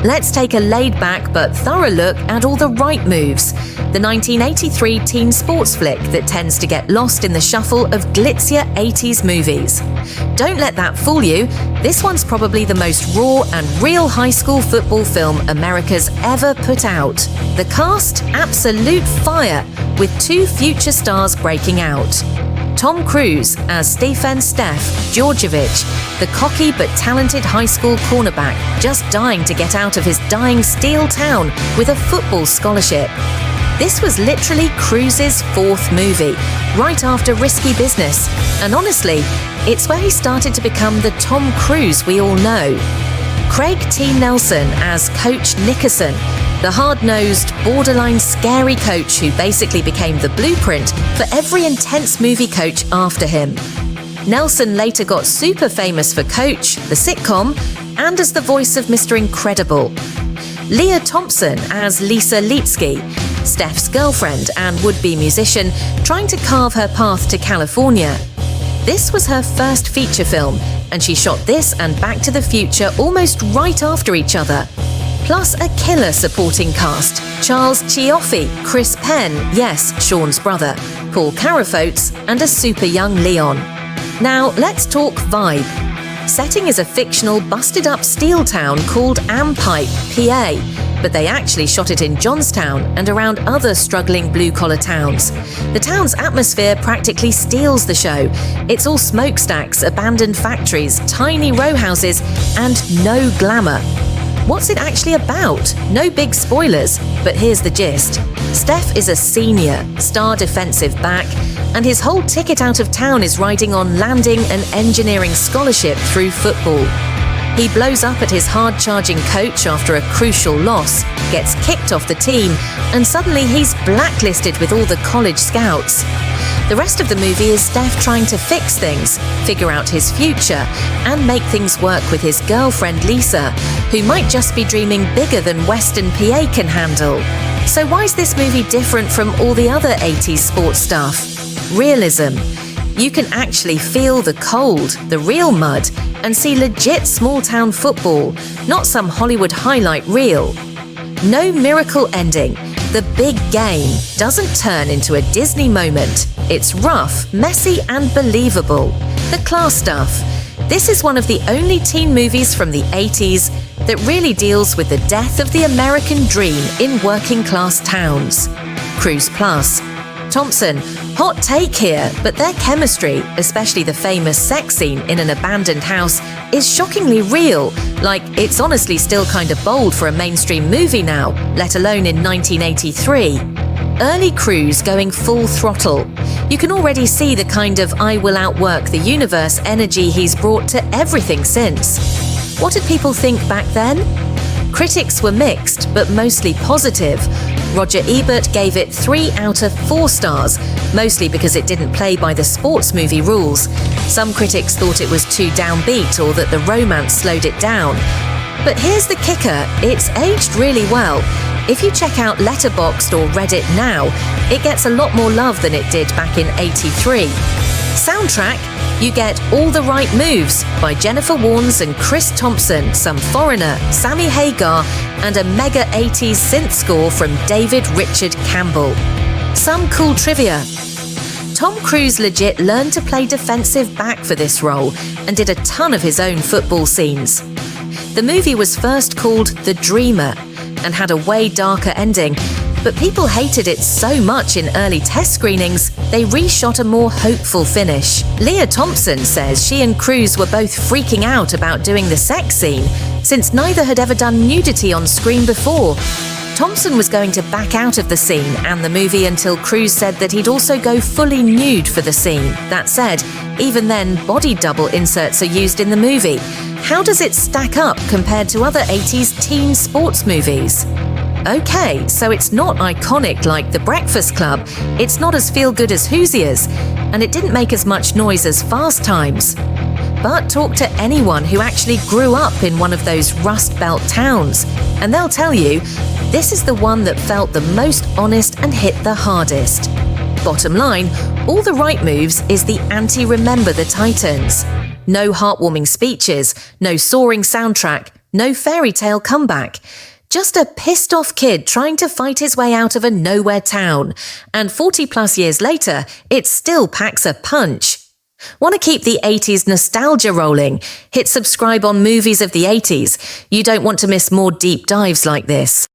Let's take a laid-back but thorough look at all the right moves. The 1983 teen sports flick that tends to get lost in the shuffle of glitzier 80s movies. Don't let that fool you. This one's probably the most raw and real high school football film America's ever put out. The cast? Absolute fire, with 2 future stars breaking out. Tom Cruise as Stefen Stef Djordjevic, the cocky but talented high school cornerback just dying to get out of his dying steel town with a football scholarship. This was literally Cruise's 4th movie, right after Risky Business, and honestly, it's where he started to become the Tom Cruise we all know. Craig T. Nelson as Coach Nickerson, the hard-nosed, borderline scary coach who basically became the blueprint for every intense movie coach after him. Nelson later got super famous for Coach, the sitcom, and as the voice of Mr. Incredible. Lea Thompson as Lisa Leetsky, Stef's girlfriend and would-be musician trying to carve her path to California. This was her first feature film, and she shot this and Back to the Future almost right after each other. Plus a killer supporting cast: Charles Cioffi, Chris Penn, yes, Sean's brother, Paul Carafotes, and a super young Leon. Now let's talk vibe. Setting is a fictional busted-up steel town called Ampipe, PA, but they actually shot it in Johnstown and around other struggling blue-collar towns. The town's atmosphere practically steals the show. It's all smokestacks, abandoned factories, tiny row houses, and no glamour. What's it actually about? No big spoilers, but here's the gist. Stef is a senior, star defensive back, and his whole ticket out of town is riding on landing an engineering scholarship through football. He blows up at his hard-charging coach after a crucial loss, gets kicked off the team, and suddenly he's blacklisted with all the college scouts. The rest of the movie is Stef trying to fix things, figure out his future, and make things work with his girlfriend Lisa, who might just be dreaming bigger than Western PA can handle. So why's this movie different from all the other 80s sports stuff? Realism. You can actually feel the cold, the real mud, and see legit small-town football, not some Hollywood highlight reel. No miracle ending. The big game doesn't turn into a Disney moment. It's rough, messy, and believable. The class stuff. This is one of the only teen movies from the 80s that really deals with the death of the American dream in working-class towns. Cruise Plus. Thompson, hot take here, but their chemistry, especially the famous sex scene in an abandoned house, is shockingly real. Like, it's honestly still kind of bold for a mainstream movie now, let alone in 1983. Early Cruise going full throttle. You can already see the kind of I will outwork the universe energy he's brought to everything since. What did people think back then? Critics were mixed, but mostly positive. Roger Ebert gave it 3 out of 4 stars, mostly because it didn't play by the sports movie rules. Some critics thought it was too downbeat or that the romance slowed it down. But here's the kicker, it's aged really well. If you check out Letterboxd or Reddit now, it gets a lot more love than it did back in '83. Soundtrack, you get All the Right Moves by Jennifer Warnes and Chris Thompson, Some Foreigner, Sammy Hagar, and a mega 80s synth score from David Richard Campbell. Some cool trivia. Tom Cruise legit learned to play defensive back for this role and did a ton of his own football scenes. The movie was first called The Dreamer and had a way darker ending, but people hated it so much in early test screenings, they reshot a more hopeful finish. Lea Thompson says she and Cruise were both freaking out about doing the sex scene, since neither had ever done nudity on screen before. Thompson was going to back out of the scene and the movie until Cruise said that he'd also go fully nude for the scene. That said, even then, body double inserts are used in the movie. How does it stack up compared to other 80s teen sports movies? Okay, so it's not iconic like The Breakfast Club, it's not as feel-good as Hoosiers, and it didn't make as much noise as Fast Times. But talk to anyone who actually grew up in one of those Rust Belt towns, and they'll tell you, this is the one that felt the most honest and hit the hardest. Bottom line, All the Right Moves is the anti-Remember the Titans. No heartwarming speeches, no soaring soundtrack, No fairy tale comeback. Just a pissed off kid trying to fight his way out of a nowhere town. And 40 plus years later, it still packs a punch. Want to keep the 80s nostalgia rolling? Hit subscribe on Movies of the 80s. You don't want to miss more deep dives like this.